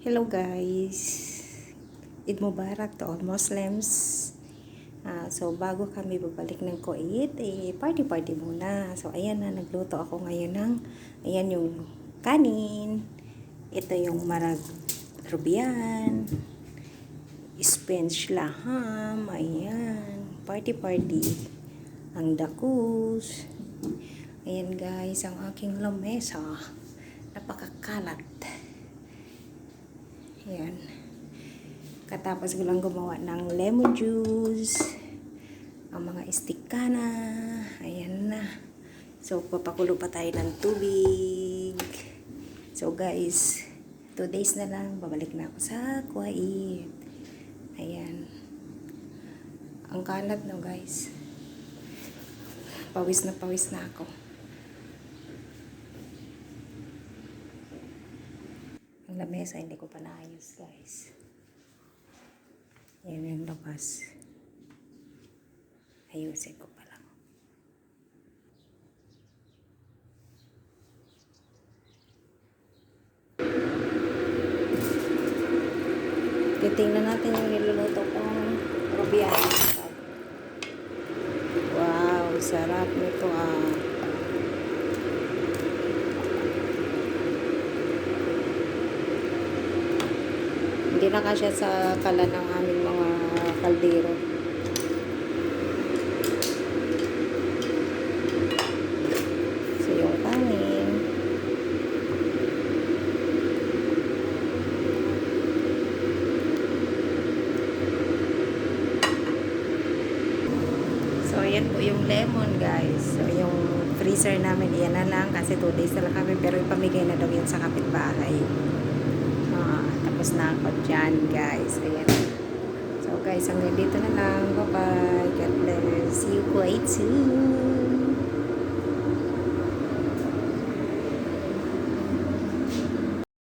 Hello guys, Eid Mubarak to all Muslims. So bago kami babalik ng Kuwait, party muna. So ayan na, nagluto ako ngayon ng, ayan yung kanin, ito yung marag rubian, spinach laham, ayan, party, ang dakus. Ayan guys, ang aking lamesa, napakakalat. Ayan. Katapos ko lang gumawa ng lemon juice. Ang mga istikana. Ayan na. So, papakulo pa tayo ng tubig. So, guys, 2 days na lang. Babalik na ako sa Kuwait. Ayan. Ang kalat no, guys. Pawis na ako. Ang lamesa, hindi ko pa naayos, guys. Yan yung labas. Ayusin ko pa lang. Titingnan natin yung niluluto kong rubian. Wow, sarap nito ah. Hindi na kasya sa kalan ng aming mga kaldero. So, yung kanin. So, ayan po yung lemon, guys. So, yung freezer namin, yan na lang. Kasi 2 days na lang kami. Pero ipamigay na daw yan sa kapitbahay. Tapos na ako dyan, guys. Ayan. So, guys, hanggang dito na lang. Bye-bye. God bless. See you quite soon.